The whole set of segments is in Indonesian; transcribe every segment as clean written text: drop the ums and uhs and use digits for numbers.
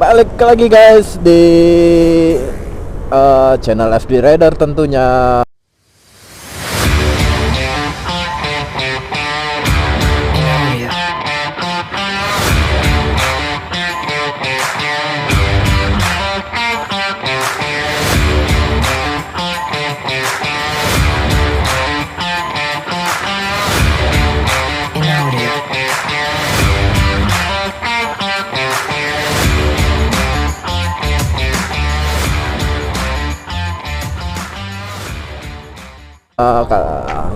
balik lagi guys di channel FD Rider tentunya.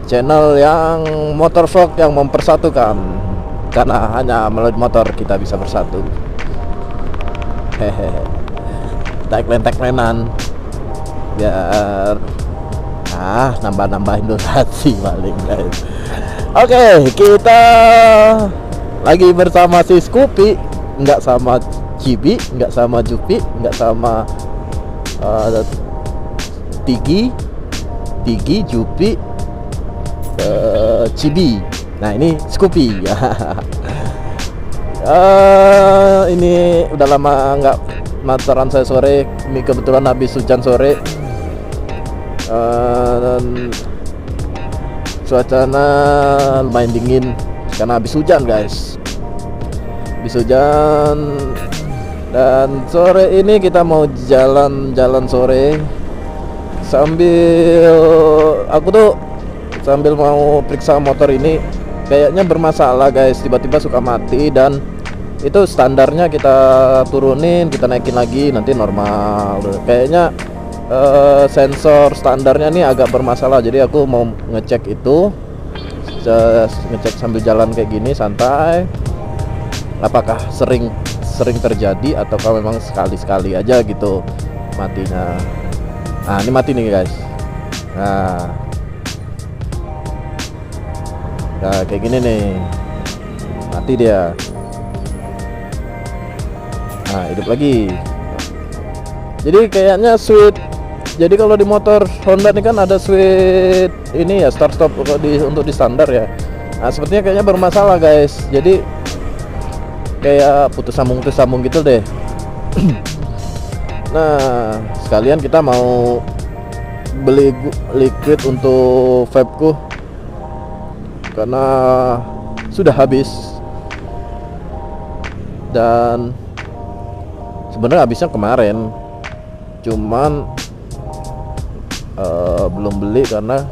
Channel yang motor vlog yang mempersatukan, karena hanya melalui motor kita bisa bersatu. Hehehe, tagline-taglinean biar nambah-nambahin durasi paling guys. Oke, kita lagi bersama si Scoopy, nggak sama Cibi, nggak sama Jupi, nggak sama Tigi, Jupi, Cibi. Nah ini Scoopy. Ini udah lama nggak motoran saya sore. Ini kebetulan habis hujan sore. Dan cuacanya lumayan dingin karena habis hujan guys. Habis hujan. Dan sore ini kita mau jalan-jalan sore sambil sambil mau periksa motor ini. Kayaknya bermasalah guys, tiba-tiba suka mati, dan itu standarnya kita turunin, kita naikin lagi nanti normal. Kayaknya sensor standarnya nih agak bermasalah, jadi aku mau ngecek itu, ngecek sambil jalan kayak gini santai, apakah sering terjadi ataukah memang sekali-sekali aja gitu matinya. Nah ini mati nih guys. Nah kayak gini nih, mati dia. Nah hidup lagi. Jadi kayaknya switch. Jadi kalau di motor Honda ini kan ada switch ini ya, start stop untuk di standar ya. Nah sepertinya kayaknya bermasalah guys. Jadi kayak putus sambung gitu deh. Nah sekalian kita mau beli liquid untuk vapeku karena sudah habis, dan sebenarnya habisnya kemarin, cuman belum beli karena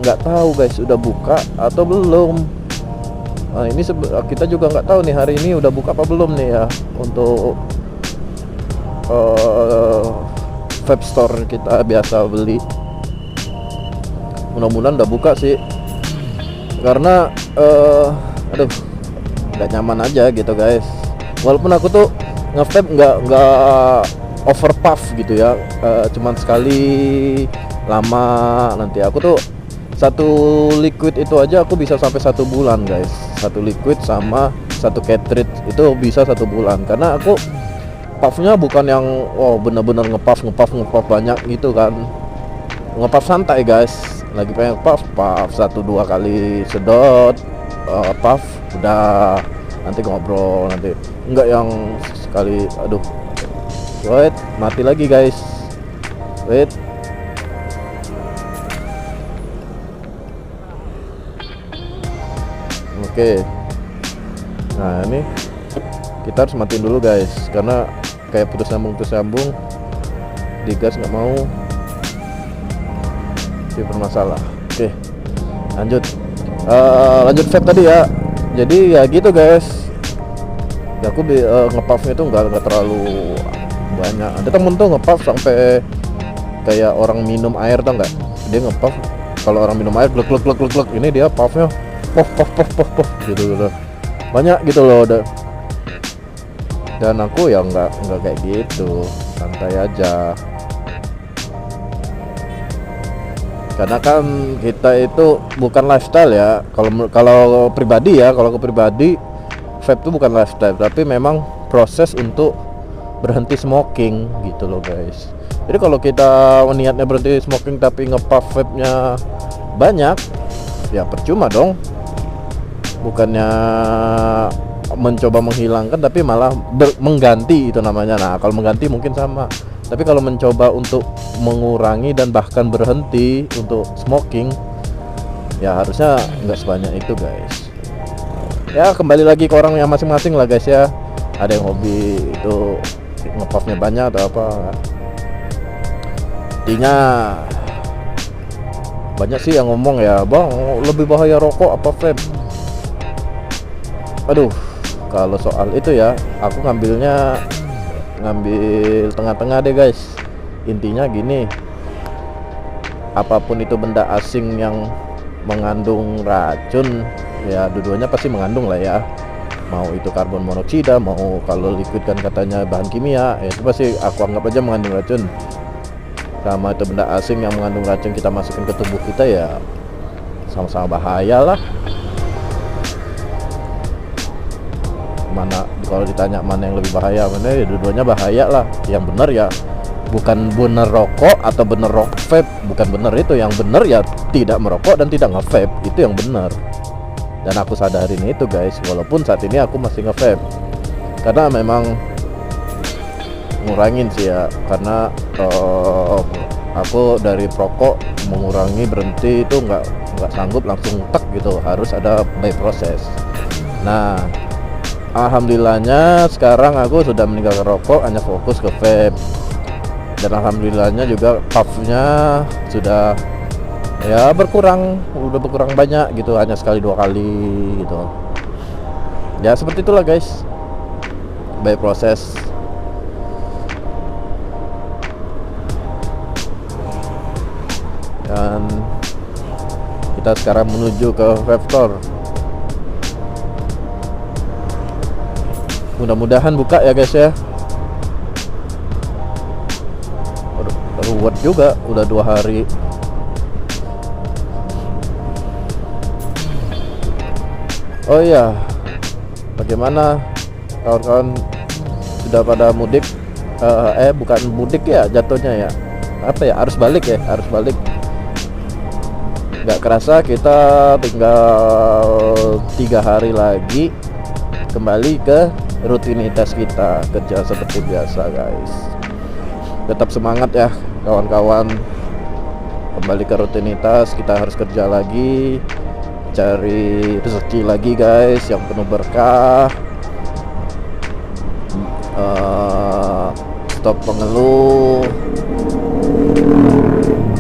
nggak tahu guys udah buka atau belum. Nah ini kita juga nggak tahu nih hari ini udah buka apa belum nih ya untuk vape store kita biasa beli. Mudah-mudahan udah buka sih, karena nggak nyaman aja gitu guys. Walaupun aku tuh nge-vape nggak over puff gitu ya, cuman sekali lama. Nanti aku tuh satu liquid itu aja aku bisa sampai 1 bulan guys. Satu liquid sama satu cartridge itu bisa 1 bulan, karena aku puffnya bukan yang bener-bener ngepuff banyak gitu kan. Ngepuff santai guys, lagi pengen puff 1-2 kali sedot, puff udah, nanti ngobrol, nanti enggak yang sekali. Wait, mati lagi guys. Wait. Oke. Nah ini kita harus matiin dulu guys, karena kayak putus sambung digas nggak mau, ini bermasalah. Oke, lanjut vape tadi ya. Jadi ya gitu guys, ya aku ngepuffnya itu nggak terlalu banyak. Ada temen tuh ngepuff sampai kayak orang minum air, tau nggak? Dia ngepuff kalau orang minum air glek, ini dia puffnya pof gitu banyak gitu loh. Dan aku ya nggak kayak gitu, santai aja. Karena kan kita itu bukan lifestyle ya. Kalau pribadi ya, kalau aku pribadi, vape itu bukan lifestyle, tapi memang proses untuk berhenti smoking gitu loh guys. Jadi kalau kita niatnya berhenti smoking tapi ngepuff vape-nya banyak, ya percuma dong. Bukannya mencoba menghilangkan, tapi malah mengganti itu namanya. Nah, kalau mengganti mungkin sama, tapi kalau mencoba untuk mengurangi dan bahkan berhenti untuk smoking, ya harusnya nggak sebanyak itu guys. Ya kembali lagi ke orang yang masing-masing lah guys ya. Ada yang hobi itu ngepuffnya banyak atau apa. Intinya banyak sih yang ngomong ya, bang lebih bahaya rokok apa vape. Aduh, kalau soal itu ya aku ngambil tengah-tengah deh guys. Intinya gini, apapun itu benda asing yang mengandung racun, ya dua-duanya pasti mengandung lah ya. Mau itu karbon monoksida, mau kalau liquid kan katanya bahan kimia, ya itu pasti aku anggap aja mengandung racun. Sama itu benda asing yang mengandung racun kita masukin ke tubuh kita, ya sama-sama bahaya lah. Mana kalau ditanya mana yang lebih bahaya, mana ya dua-duanya bahaya lah. Yang benar ya bukan bener rokok atau bener vape, bukan bener itu. Yang bener ya tidak merokok dan tidak nge-vape, itu yang benar. Dan aku sadarin itu guys, walaupun saat ini aku masih nge-vape karena memang ngurangin sih ya, karena aku dari perokok mengurangi berhenti itu nggak sanggup langsung tek gitu, harus ada by proses. Nah, alhamdulillahnya sekarang aku sudah meninggalkan rokok, hanya fokus ke vape. Dan alhamdulillahnya juga puffnya sudah ya udah berkurang banyak gitu, hanya sekali 2 kali gitu. Ya seperti itulah guys, by proses. Dan kita sekarang menuju ke vape store. Mudah-mudahan buka ya guys ya. Ruwet juga, udah 2 hari. Oh iya, bagaimana kawan-kawan, sudah pada mudik? Bukan mudik ya jatuhnya ya, apa ya, arus balik ya, arus balik. Gak kerasa kita tinggal 3 hari lagi kembali ke rutinitas kita, kerja seperti biasa guys. Tetap semangat ya kawan-kawan, kembali ke rutinitas. Kita harus kerja lagi, cari rezeki lagi guys yang penuh berkah. Stop mengeluh,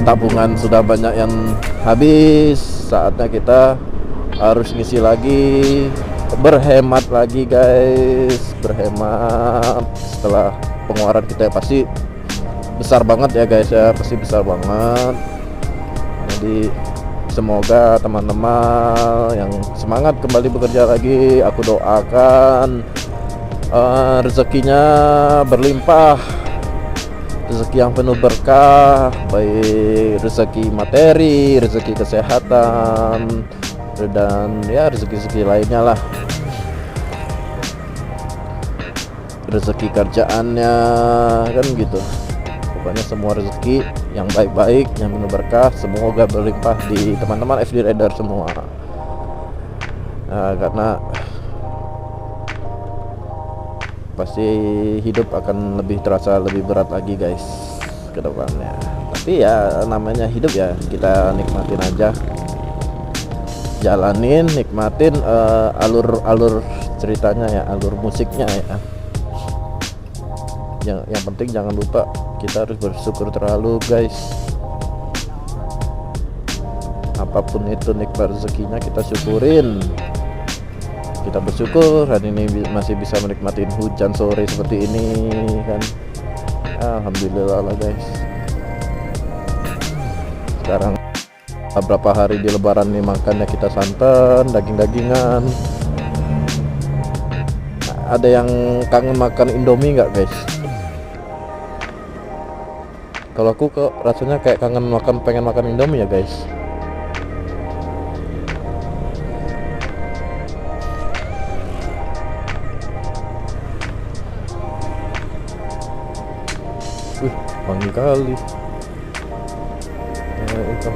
tabungan sudah banyak yang habis, saatnya kita harus ngisi lagi, berhemat lagi guys, berhemat. Setelah pengeluaran kita pasti besar banget ya guys ya, pasti besar banget. Jadi semoga teman-teman yang semangat kembali bekerja lagi, aku doakan rezekinya berlimpah, rezeki yang penuh berkah, baik rezeki materi, rezeki kesehatan, dan ya rezeki-rezeki lainnya lah, rezeki kerjaannya kan gitu. Pokoknya semua rezeki yang baik-baik, yang penuh berkah, semoga berlimpah di teman-teman FD Rider semua. Nah, karena pasti hidup akan lebih terasa lebih berat lagi guys ke depannya. Tapi ya namanya hidup ya, kita nikmatin aja, jalanin, nikmatin alur ceritanya ya, alur musiknya ya. Yang penting jangan lupa kita harus bersyukur terlalu guys. Apapun itu nikmat rezekinya kita syukurin. Kita bersyukur hari ini masih bisa menikmati hujan sore seperti ini kan. Alhamdulillah lah guys. Sekarang beberapa hari di lebaran nih, makannya kita santan, daging-dagingan. Ada yang kangen makan Indomie nggak guys? Kalau aku kok rasanya kayak pengen makan Indomie ya guys. Wangi kali. Itu.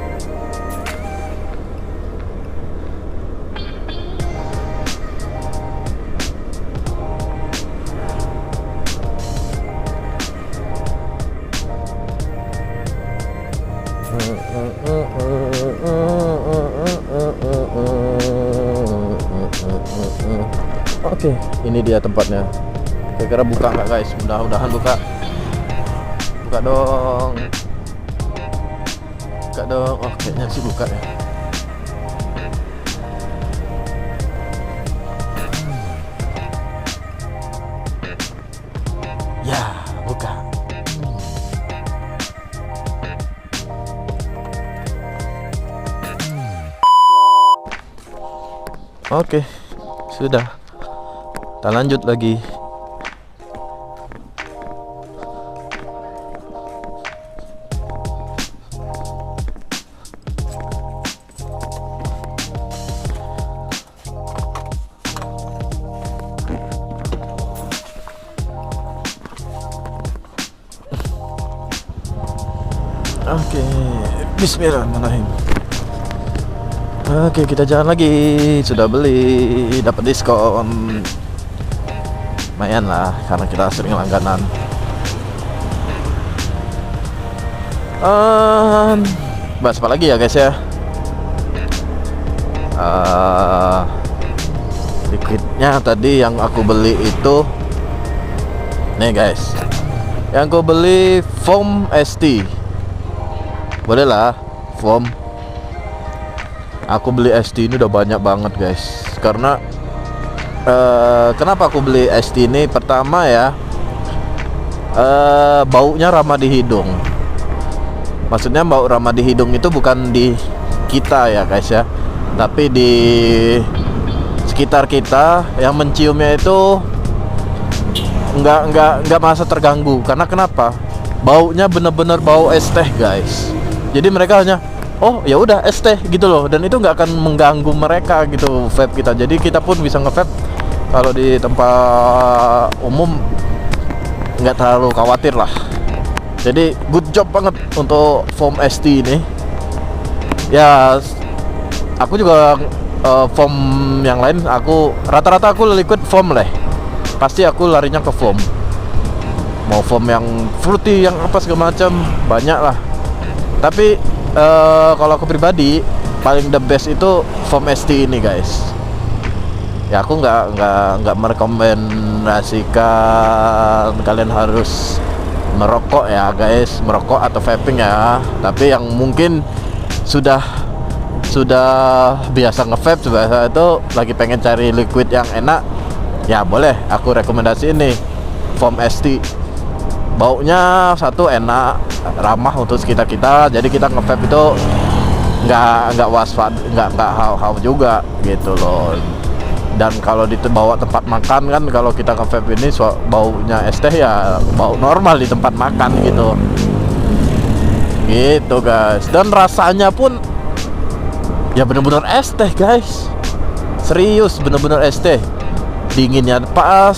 Oke, ini dia tempatnya. Kira-kira buka nggak guys? Mudah-mudahan buka. Buka dong. Buka dong. Oh, kayaknya sih buka ya. Ya, buka. Oke, sudah. Kita lanjut lagi. Oke, bismillahirrahmanirrahim. Oke, kita jalan lagi. Sudah beli, dapat diskon. Lumayan lah, karena kita sering langganan. Bahas apa lagi ya guys ya? Liquidnya tadi yang aku beli itu, nih guys, yang aku beli foam ST. Boleh lah, foam. Aku beli ST ini udah banyak banget guys. Karena kenapa aku beli ST ini? Pertama ya, baunya ramah di hidung. Maksudnya bau ramah di hidung itu bukan di kita ya guys ya, tapi di sekitar kita yang menciumnya itu nggak merasa terganggu. Karena kenapa? Baunya bener-bener bau es teh guys. Jadi mereka hanya, oh ya udah es teh gitu loh, dan itu nggak akan mengganggu mereka gitu vape kita. Jadi kita pun bisa nge-vape kalau di tempat umum, nggak terlalu khawatir lah. Jadi good job banget untuk foam ST ini. Ya, aku juga foam yang lain, aku rata-rata aku liquid foam lah. Pasti aku larinya ke foam. Mau foam yang fruity, yang apa segala macam, banyak lah. Tapi kalau aku pribadi paling the best itu foam ST ini guys. Ya aku nggak merekomendasikan kalian harus merokok ya guys, merokok atau vaping ya. Tapi yang mungkin sudah biasa nge-vape, biasa itu lagi pengen cari liquid yang enak, ya boleh aku rekomendasi ini foam ST. Baunya satu enak, ramah untuk sekitar kita, jadi kita nge-vape itu nggak waspada, nggak hau-hau juga gitu loh. Dan kalau dibawa tempat makan kan, kalau kita nge-vape ini baunya es teh ya bau normal di tempat makan gitu guys. Dan rasanya pun ya bener-bener es teh guys, serius bener-bener es teh. Dinginnya pas,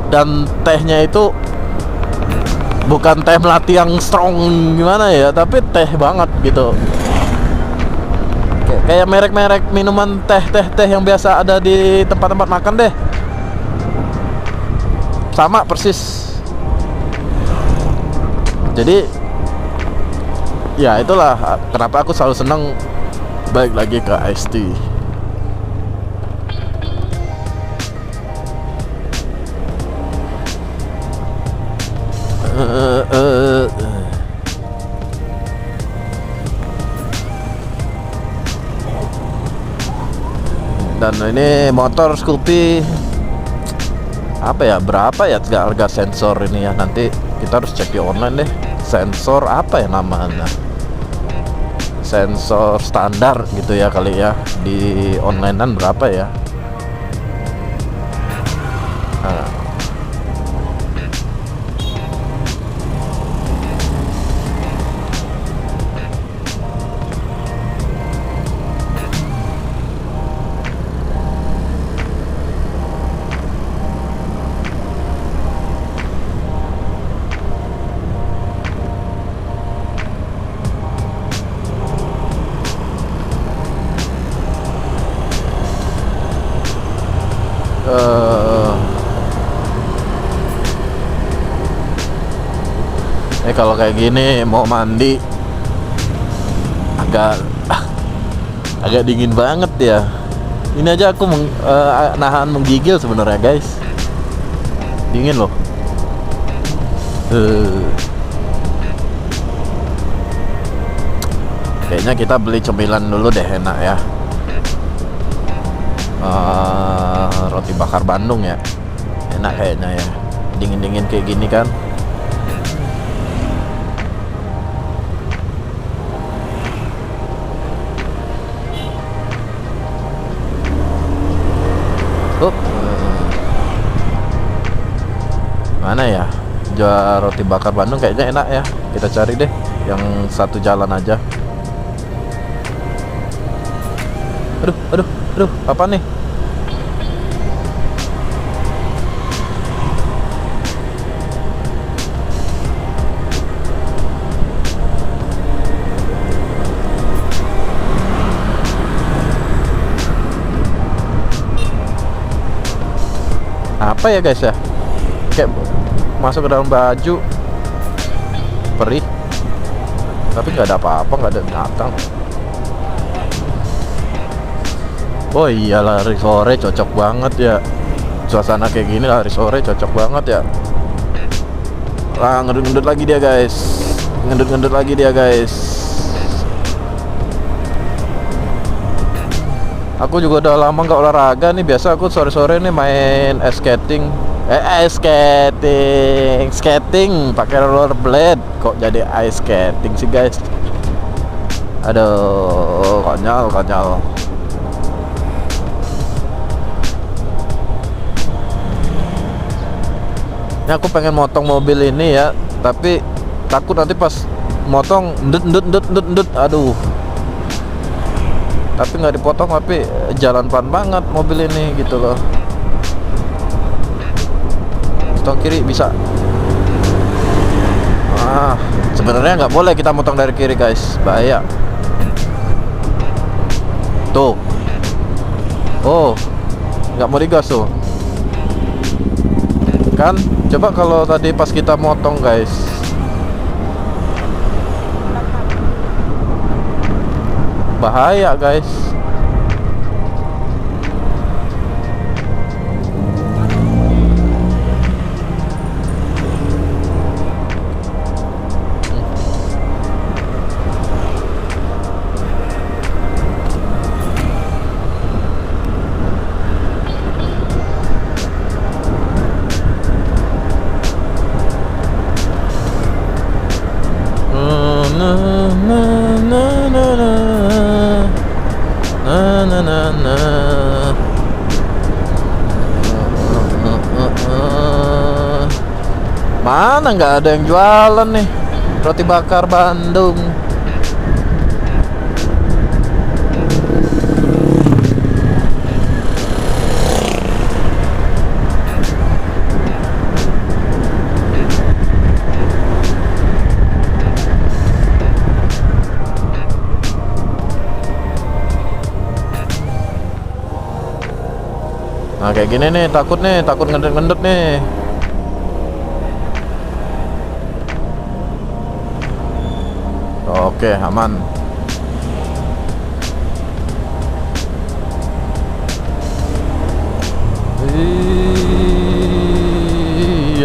dan tehnya itu bukan teh melati yang strong gimana ya, tapi teh banget gitu. Kayak merek-merek minuman teh yang biasa ada di tempat-tempat makan deh. Sama persis. Jadi ya itulah kenapa aku selalu senang balik lagi ke iced tea. Dan ini motor Scoopy apa ya, berapa ya harga sensor ini ya? Nanti kita harus cek di online deh. Sensor apa ya namanya? Sensor standar gitu ya kali ya. Di onlinean berapa ya? Nah. Kalau kayak gini mau mandi Agak agak dingin banget ya. Ini aja aku nahan menggigil sebenarnya guys. Dingin loh. Kayaknya kita beli cemilan dulu deh, enak ya. Roti bakar Bandung ya, enak kayaknya ya. Dingin-dingin kayak gini kan. Mana ya jual roti bakar Bandung, kayaknya enak ya. Kita cari deh yang satu jalan aja. Aduh, apa nih? Apa ya guys ya? Kayak masuk ke dalam baju, perih. Tapi nggak ada apa-apa, nggak ada binatang. Oh iya, lari sore cocok banget ya. Suasana kayak gini lari sore cocok banget ya. Ngendut-ngendut lagi dia guys. Ngendut-ngendut lagi dia guys. Aku juga udah lama nggak olahraga nih. Biasa aku sore-sore nih main skating pakai rollerblade. Kok jadi ice skating sih guys? Aduh, konyol. Ini aku pengen motong mobil ini ya, tapi takut nanti pas motong ndut. Aduh. Tapi nggak dipotong, tapi jalan pelan banget mobil ini gitu loh. Motong kiri bisa. Sebenarnya nggak boleh kita motong dari kiri guys, bahaya. Tuh. Oh, nggak mau digas tuh. Kan, coba kalau tadi pas kita motong guys. Bahaya guys. Mana nggak ada yang jualan nih roti bakar Bandung. Nah kayak gini nih, takut ngendut nih. Oke, aman.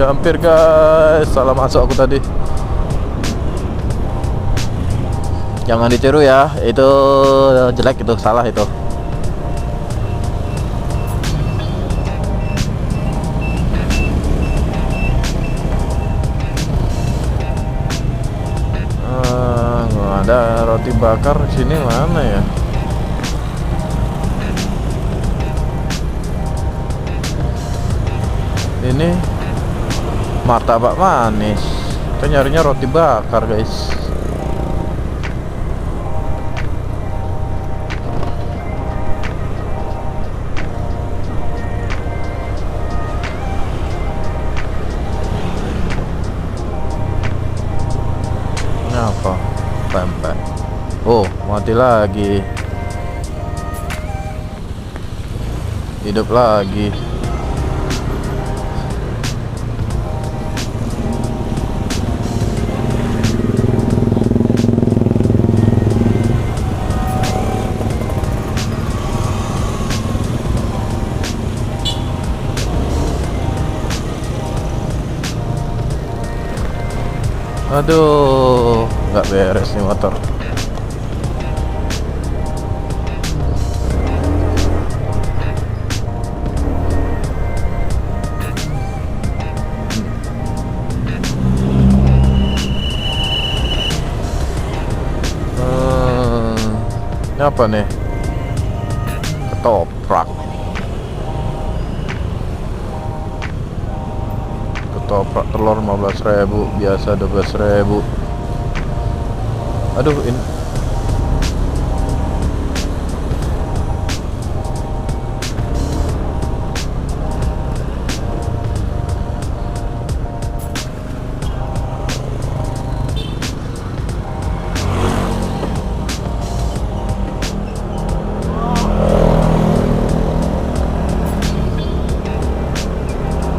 Hampir guys, salah masuk aku tadi. Jangan ditiru ya, itu jelek, itu salah itu. Ada roti bakar di sini mana ya? Ini martabak manis. Kita nyarinya roti bakar guys. Ini apa? Pempek. Oh, mati lagi. Hidup lagi. Aduh, nggak beres nih motor. Ini apa nih? Ketoprak. Ketoprak telur 15.000, biasa 12.000. Aduh, ini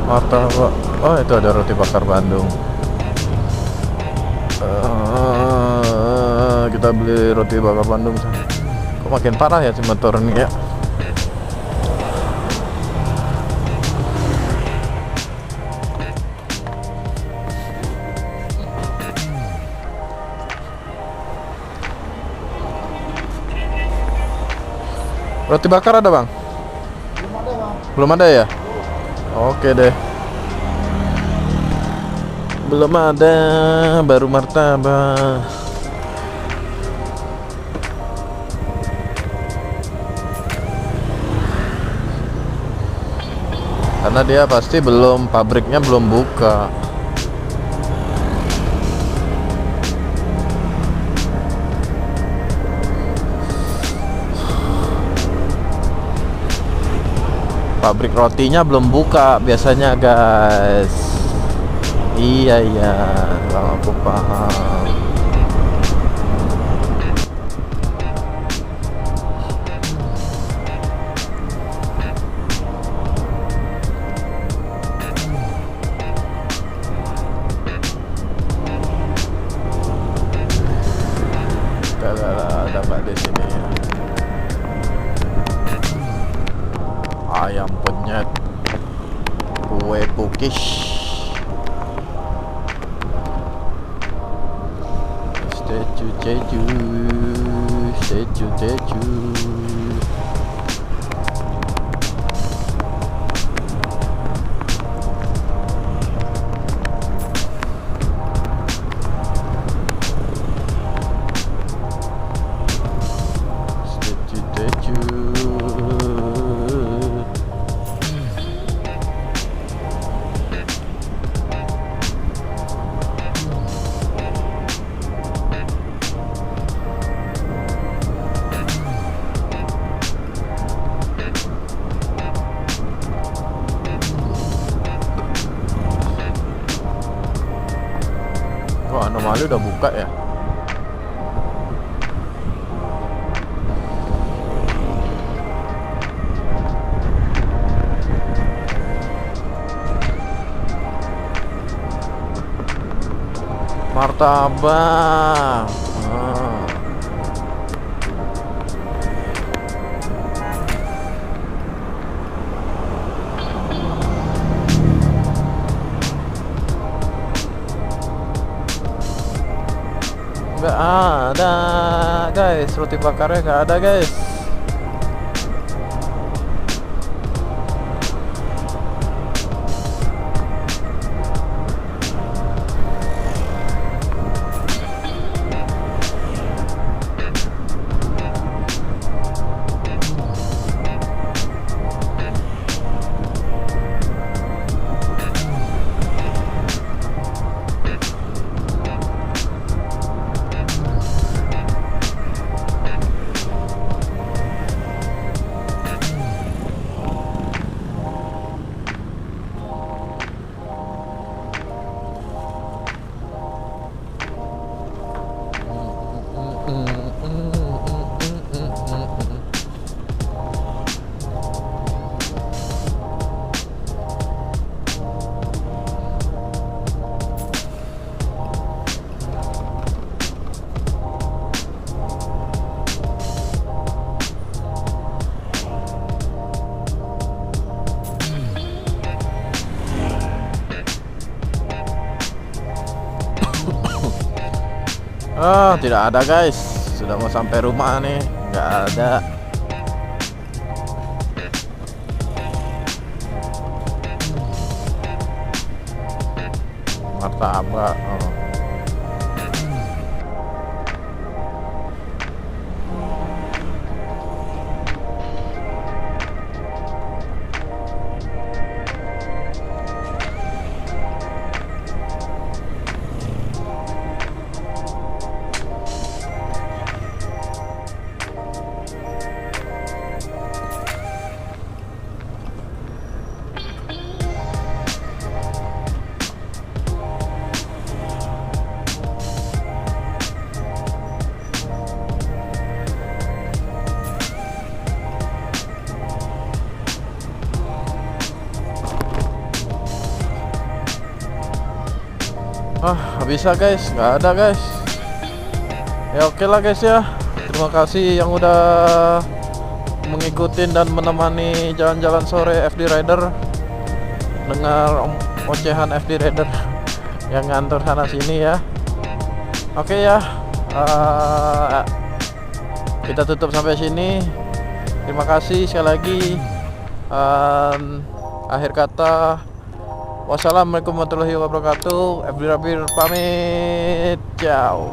martabak. Oh, itu ada roti bakar Bandung. Kita beli roti bakar Bandung. Kok makin parah ya si motor ini ya? Roti bakar ada bang? Belum ada bang. Belum ada ya? Oke deh. Belum ada, baru martabak. Karena dia pasti belum, pabriknya belum buka. Pabrik rotinya belum buka biasanya guys. Iya kalau aku paham. Dapat di sini ya. Ayam penyet, kue pukis, steju. Wah, anomali udah buka ya. Martabak. Nggak ada guys, roti bakarnya nggak ada guys. Tidak ada guys, sudah mau sampai rumah nih, nggak ada. Martabak. Bisa guys, nggak ada guys. Ya oke lah guys ya. Terima kasih yang udah mengikuti dan menemani jalan-jalan sore FD Rider. Dengar ocehan FD Rider yang ngantor sana sini ya. Oke ya. Kita tutup sampai sini. Terima kasih sekali lagi. Akhir kata, wassalamualaikum warahmatullahi wabarakatuh. FD Rider pamit. Ciao.